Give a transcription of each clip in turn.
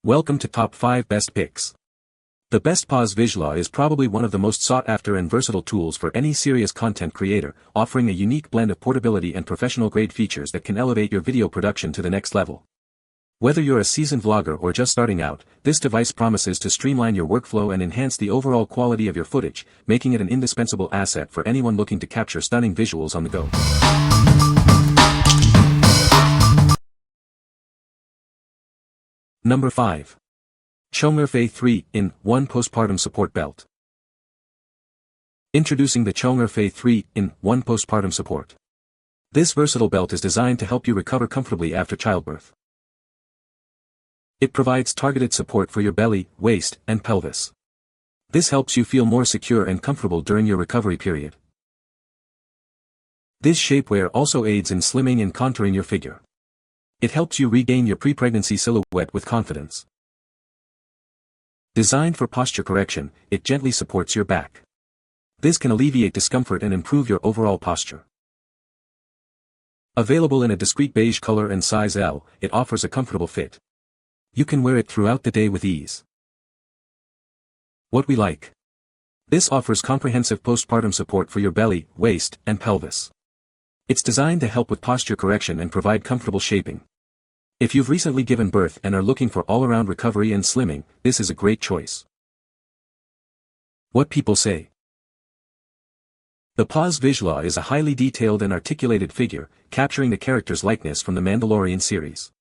Welcome to Top 5 Best Picks. The best Paz Vizsla is probably one of the most sought-after and versatile tools for any serious content creator, offering a unique blend of portability and professional-grade features that can elevate your video production to the next level. Whether you're a seasoned vlogger or just starting out, this device promises to streamline your workflow and enhance the overall quality of your footage, making it an indispensable asset for anyone looking to capture stunning visuals on the go. Number 5. ChongErfei 3-in-1 Postpartum Support Belt. Introducing the ChongErfei 3-in-1 Postpartum Support. This versatile belt is designed to help you recover comfortably after childbirth. It provides targeted support for your belly, waist, and pelvis. This helps you feel more secure and comfortable during your recovery period. This shapewear also aids in slimming and contouring your figure. It helps you regain your pre-pregnancy silhouette with confidence. Designed for posture correction, it gently supports your back. This can alleviate discomfort and improve your overall posture. Available in a discreet beige color and size L, it offers a comfortable fit. You can wear it throughout the day with ease. What we like. This offers comprehensive postpartum support for your belly, waist, and pelvis. It's designed to help with posture correction and provide comfortable shaping. If you've recently given birth and are looking for all-around recovery and slimming, this is a great choice. What people say. The Paz Vizsla is a highly detailed and articulated figure, capturing the character's likeness from the Mandalorian series.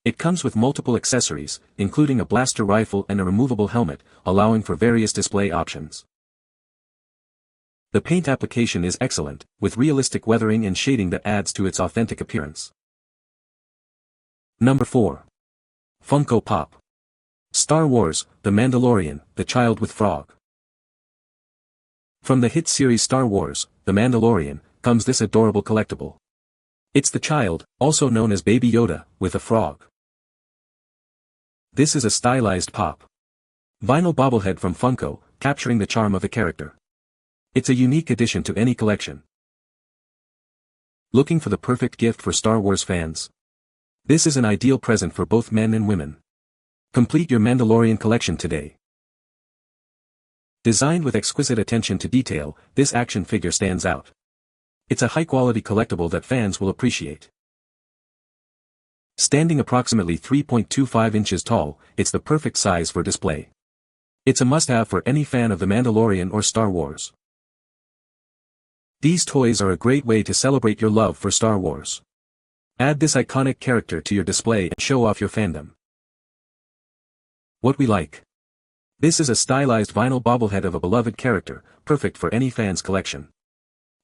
It comes with multiple accessories, including a blaster rifle and a removable helmet, allowing for various display options. The paint application is excellent, with realistic weathering and shading that adds to its authentic appearance. Number 4. Funko Pop. Star Wars, The Mandalorian, The Child with Frog. From the hit series Star Wars, The Mandalorian, comes this adorable collectible. It's the child, also known as Baby Yoda, with a frog. This is a stylized pop vinyl bobblehead from Funko, capturing the charm of the character. It's a unique addition to any collection. Looking for the perfect gift for Star Wars fans? This is an ideal present for both men and women. Complete your Mandalorian collection today. Designed with exquisite attention to detail, this action figure stands out. It's a high-quality collectible that fans will appreciate. Standing approximately 3.25 inches tall, it's the perfect size for display. It's a must-have for any fan of The Mandalorian or Star Wars. These toys are a great way to celebrate your love for Star Wars. Add this iconic character to your display and show off your fandom. What we like. This is a stylized vinyl bobblehead of a beloved character, perfect for any fan's collection.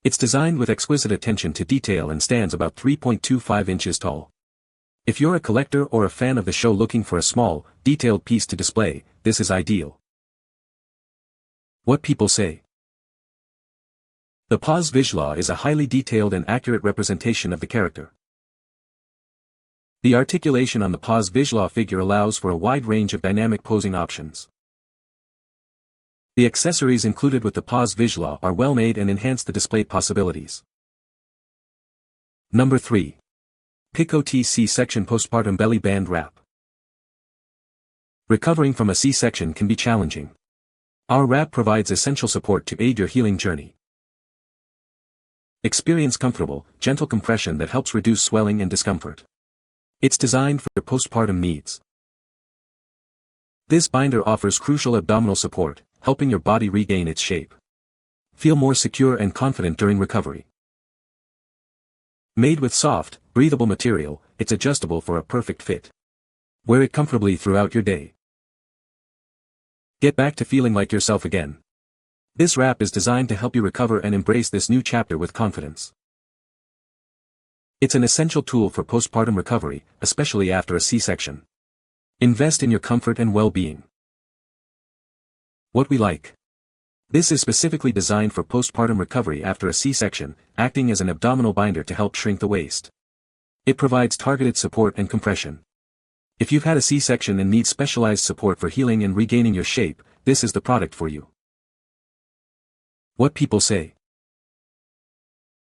It's designed with exquisite attention to detail and stands about 3.25 inches tall. If you're a collector or a fan of the show looking for a small, detailed piece to display, this is ideal. What people say. The Paz Vizsla is a highly detailed and accurate representation of the character. The articulation on the Paz Vizsla figure allows for a wide range of dynamic posing options. The accessories included with the Paz Vizsla are well made and enhance the display possibilities. Number 3. PICOTEE C-section Postpartum Belly Band Wrap. Recovering from a C-section can be challenging. Our wrap provides essential support to aid your healing journey. Experience comfortable, gentle compression that helps reduce swelling and discomfort. It's designed for your postpartum needs. This binder offers crucial abdominal support, helping your body regain its shape. Feel more secure and confident during recovery. Made with soft, breathable material, it's adjustable for a perfect fit. Wear it comfortably throughout your day. Get back to feeling like yourself again. This wrap is designed to help you recover and embrace this new chapter with confidence. It's an essential tool for postpartum recovery, especially after a C-section. Invest in your comfort and well-being. What we like. This is specifically designed for postpartum recovery after a C-section, acting as an abdominal binder to help shrink the waist. It provides targeted support and compression. If you've had a C-section and need specialized support for healing and regaining your shape, this is the product for you. What people say.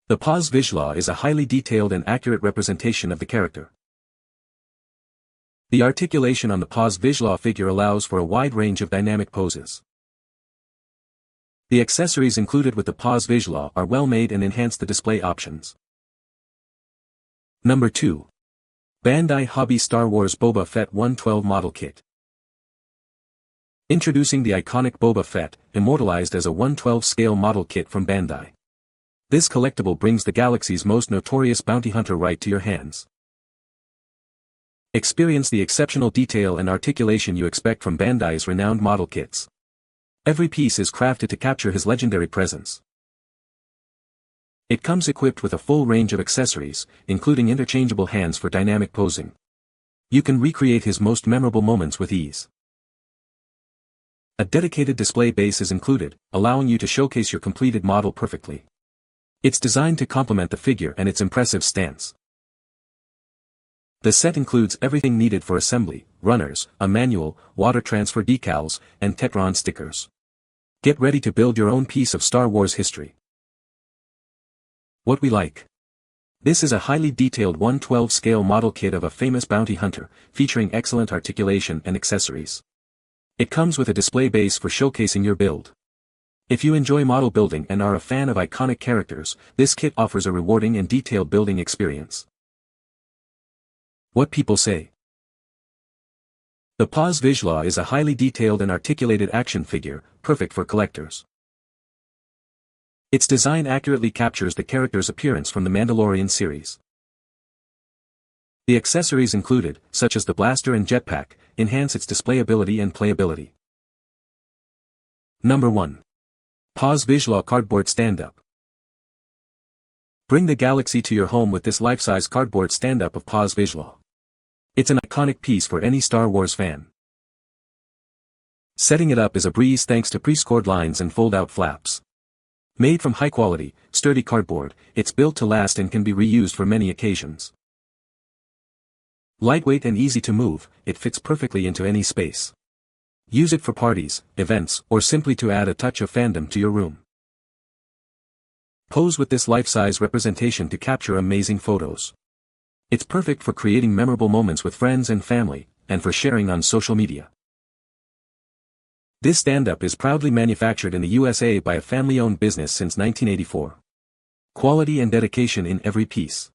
The Paz Vizsla is a highly detailed and accurate representation of the character. The articulation on the Paz Vizsla figure allows for a wide range of dynamic poses. The accessories included with the Paz Vizsla are well made and enhance the display options. Number 2. Bandai Hobby Star Wars Boba Fett 112 Model Kit. Introducing the iconic Boba Fett, immortalized as a 112 scale model kit from Bandai. This collectible brings the galaxy's most notorious bounty hunter right to your hands. Experience the exceptional detail and articulation you expect from Bandai's renowned model kits. Every piece is crafted to capture his legendary presence. It comes equipped with a full range of accessories, including interchangeable hands for dynamic posing. You can recreate his most memorable moments with ease. A dedicated display base is included, allowing you to showcase your completed model perfectly. It's designed to complement the figure and its impressive stance. The set includes everything needed for assembly: runners, a manual, water transfer decals, and Tetron stickers. Get ready to build your own piece of Star Wars history. What we like. This is a highly detailed 112 scale model kit of a famous bounty hunter, featuring excellent articulation and accessories. It comes with a display base for showcasing your build. If you enjoy model building and are a fan of iconic characters, this kit offers a rewarding and detailed building experience. What people say. The Paz Vizsla is a highly detailed and articulated action figure, perfect for collectors. Its design accurately captures the character's appearance from the Mandalorian series. The accessories included, such as the blaster and jetpack, enhance its displayability and playability. Number 1. Paz Vizsla Cardboard Stand-Up. Bring the galaxy to your home with this life-size cardboard stand-up of Paz Vizsla. It's an iconic piece for any Star Wars fan. Setting it up is a breeze thanks to pre-scored lines and fold-out flaps. Made from high-quality, sturdy cardboard, it's built to last and can be reused for many occasions. Lightweight and easy to move, it fits perfectly into any space. Use it for parties, events, or simply to add a touch of fandom to your room. Pose with this life-size representation to capture amazing photos. It's perfect for creating memorable moments with friends and family, and for sharing on social media. This stand-up is proudly manufactured in the USA by a family-owned business since 1984. Quality and dedication in every piece.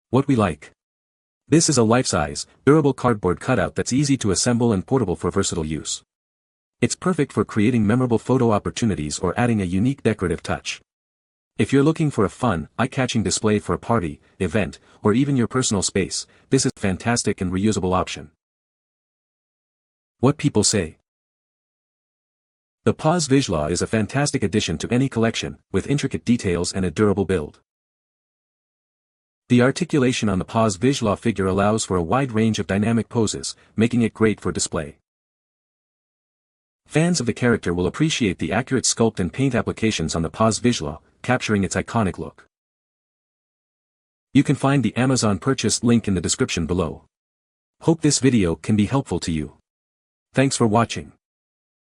What we like. This is a life-size, durable cardboard cutout that's easy to assemble and portable for versatile use. It's perfect for creating memorable photo opportunities or adding a unique decorative touch. If you're looking for a fun, eye-catching display for a party, event, or even your personal space, this is a fantastic and reusable option. What people say. The Paz Vizsla is a fantastic addition to any collection, with intricate details and a durable build. The articulation on the Paz Vizsla figure allows for a wide range of dynamic poses, making it great for display. Fans of the character will appreciate the accurate sculpt and paint applications on the Paz Vizsla, capturing its iconic look. You can find the Amazon purchase link in the description below. Hope this video can be helpful to you. Thanks for watching.